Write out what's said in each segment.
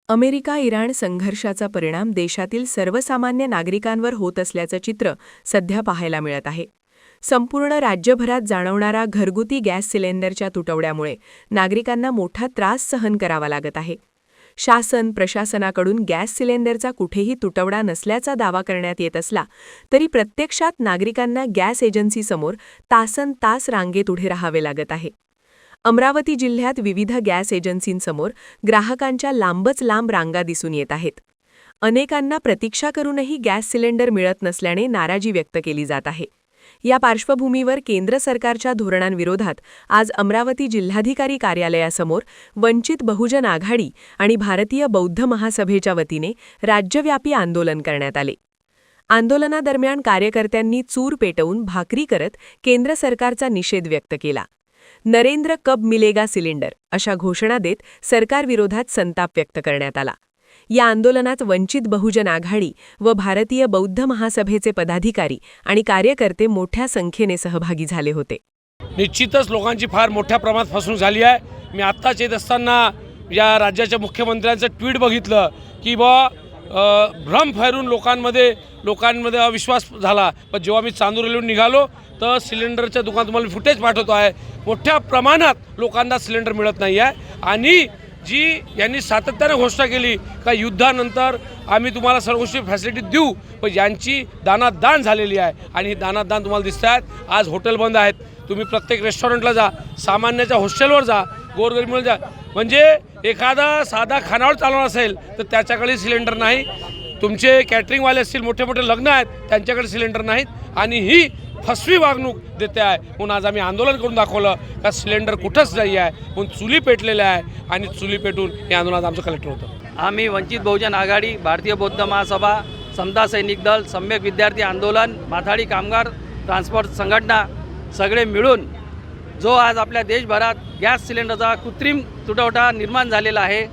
America-Iran संघर्षाचा परिणाम देशातील सर्वसामान्य नागरिकांवर होत असल्याचं चित्र सध्या पाहायला मिळत आहे. संपूर्ण राज्यभरात जाणवणारा घरगुती गॅस सिलेंडरच्या तुटवड्यामुळे नागरिकांना मोठा त्रास सहन करावा लागत आहे. शासन प्रशासनाकडून गॅस सिलेंडरचा कुठेही तुटवडा नसल्याचा दावा करण्यात येत असला तरी प्रत्यक्षात नागरिकांना गॅस एजन्सीसमोर तासनतास रांगेत उभे राहावे लागत आहे. अमरावती जिल्ह्यात विविध गॅस एजन्सींसमोर ग्राहकांच्या लांबच लांब रांगा दिसून येत आहेत. अनेकांना प्रतीक्षा करूनही गॅस सिलेंडर मिळत नसल्याने नाराजी व्यक्त केली जात आहे. या पार्श्वभूमीवर केंद्र सरकारच्या धोरणांविरोधात आज अमरावती जिल्हाधिकारी कार्यालयासमोर वंचित बहुजन आघाडी आणि भारतीय बौद्ध महासभेच्या वतीने राज्यव्यापी आंदोलन करण्यात आले. आंदोलनादरम्यान कार्यकर्त्यांनी चूर पेटवून भाकरी करत केंद्र सरकारचा निषेध व्यक्त केला. नरेंद्र कब मिलेगा सिलेंडर अशा घोषणा देत सरकारविरोधात संताप व्यक्त करण्यात आला. या आंदोलनात वंचित बहुजन आघाडी व भारतीय बौद्ध महासभेचे पदाधिकारी आणि कार्यकर्ते मोठ्या संख्येने सहभागी झाले होते. निश्चितच लोकांची फार मोठ्या प्रमाणात फसवणूक झाली आहे. मी आत्ताच येत असताना या राज्याच्या मुख्यमंत्र्यांचं ट्विट बघितलं की भ्रम फैरून लोकांमध्ये अविश्वास झाला. पण जेव्हा मी चांदुरवरून निघालो तर सिलेंडरच्या दुकानात तुम्हाला फुटेज पाठवतो आहे. मोठ्या प्रमाणात लोकांना सिलेंडर मिळत नाही आहे आणि जी यांनी सातत्याने घोषणा केली का युद्धानंतर आम्ही तुम्हाला सर्व गोष्टी फॅसिलिटी देऊ, पण यांची दानादान झालेली आहे. आणि ही दानादान तुम्हाला दिसत आहेत. आज हॉटेल बंद आहेत. तुम्ही प्रत्येक रेस्टॉरंटला जा, सामान्याच्या हॉस्टेलवर जा, गोरगरीबला जा, म्हणजे एखादा साधा खानावळ चालवणार असेल तर त्याच्याकडे सिलेंडर नाही. तुमचे कॅटरिंगवाले असतील, मोठे मोठे लग्न आहेत, त्यांच्याकडे सिलेंडर नाहीत आणि ही फसवी वागणूक देते आहे. म्हणून आज आम्ही आंदोलन करून दाखवलं का सिलेंडर कुठंच नाही आहे, म्हणून चुली पेटलेल्या आहे आणि चुली पेटून हे आंदोलन आमचं कलेक्टर होतं. आम्ही वंचित बहुजन आघाडी, भारतीय बौद्ध महासभा, समता सैनिक दल, सम्यक विद्यार्थी आंदोलन, माथाडी कामगार ट्रान्सपोर्ट संघटना सगळे मिळून जो आज आपल्या देशभरात गॅस सिलेंडरचा कृत्रिम तुटवडा निर्माण झालेला आहे,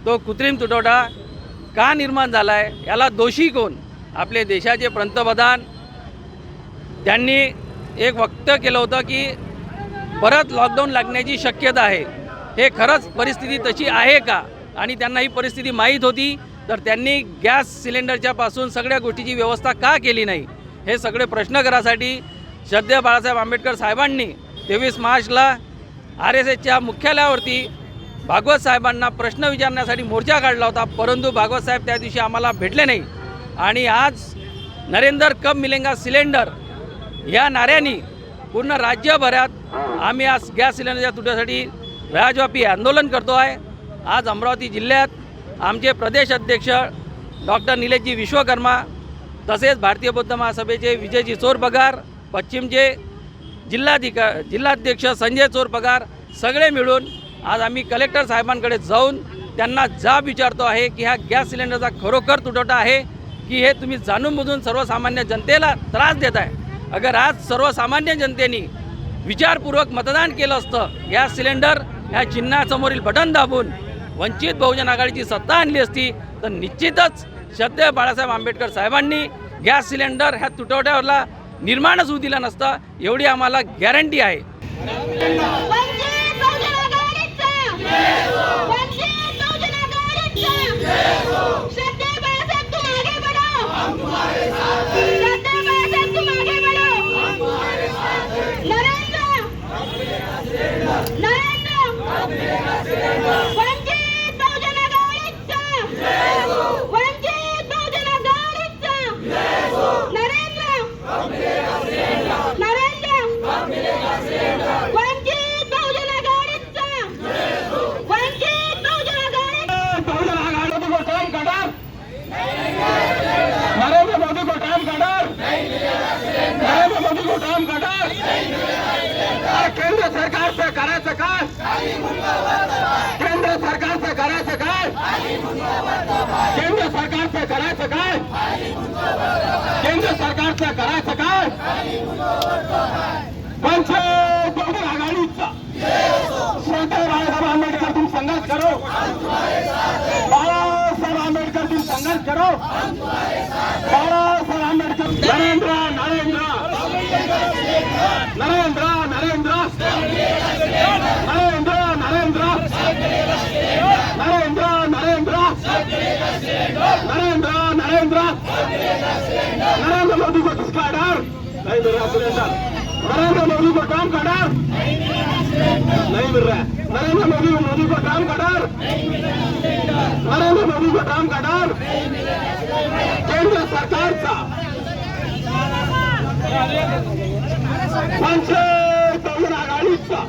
तो कृत्रिम तुटवडा का निर्माण झाला आहे, याला दोषी कोण? आपले देशाचे पंतप्रधान त्यांनी एक वक्तव्य केलं होतं की परत लॉकडाऊन लागण्याची शक्यता आहे. हे खरंच परिस्थिती तशी आहे का? आणि त्यांना ही परिस्थिती माहीत होती तर त्यांनी गॅस सिलेंडरच्यापासून सगळ्या गोष्टीची व्यवस्था का केली नाही? हे सगळे प्रश्न करायसाठी श्रद्धेय बाळासाहेब आंबेडकर साहेबांनी 23 मार्चला RSSच्या मुख्यालयावरती भागवत साहेबांना प्रश्न विचारण्यासाठी मोर्चा काढला होता. परंतु भागवत साहेब त्या दिवशी आम्हाला भेटले नाही. आणि आज नरेंद्र कब मिलेगा सिलेंडर या नाऱ्याने पूर्ण राज्यभरात आम्ही आज गॅस सिलेंडरच्या तुटवड्यासाठी राज्यव्यापी आंदोलन करतो आहे. आज अमरावती जिल्ह्यात आमचे प्रदेश अध्यक्ष डॉक्टर निलेशजी विश्वकर्मा, तसेच भारतीय बौद्ध महासभेचे विजयजी चोरपगार, पश्चिमचे जिल्हाध्यक्ष संजय चोरपगार सगळे मिळून आज आम्ही कलेक्टर साहेबांकडे जाऊन त्यांना जाब विचारतो आहे की हा गॅस सिलेंडरचा खरोखर तुटवडा आहे की हे तुम्ही जाणून बुजून सर्वसामान्य जनतेला त्रास देत आहे. अगर आज सर्वसामान्य जनतेने विचारपूर्वक मतदान केलं असतं, गॅस सिलेंडर ह्या चिन्हासमोरील बटन दाबून वंचित बहुजन आघाडीची सत्ता आणली असती तर निश्चितच श्रद्धेय बाळासाहेब आंबेडकर साहेबांनी गॅस सिलेंडर ह्या तुटवड्यावरला निर्माणच होऊ दिला नसता, एवढी आम्हाला गॅरंटी आहे. केंद्र सरकारचं करायचं काय? केंद्र सरकारचं करायचं काय? केंद्र सरकारचं करायचं काय? केंद्र सरकारचं करायचं काय? वंचित बहुजन आघाडीचा श्रद्धेय बाळासाहेब आंबेडकर तुम संघर्ष करो. बाळासाहेब आंबेडकर तुम संघर्ष करो. बाळासाहेब आंबेडकर नरेंद्र नरेंद्र नरेंद्र नरेंद्र नरेंद्र नरेंद्र नरेंद्र नरेंद्र नरेंद्र मोदी को किसका डर नहीं मिल रहा सिलेंडर। नरेंद्र मोदी को काम का डर नहीं मिल रहा है। नरेंद्र मोदी को काम का डर, नरेंद्र मोदी को काम का डर केंद्र सरकारचा पंचायत बहुजन आघाडीचा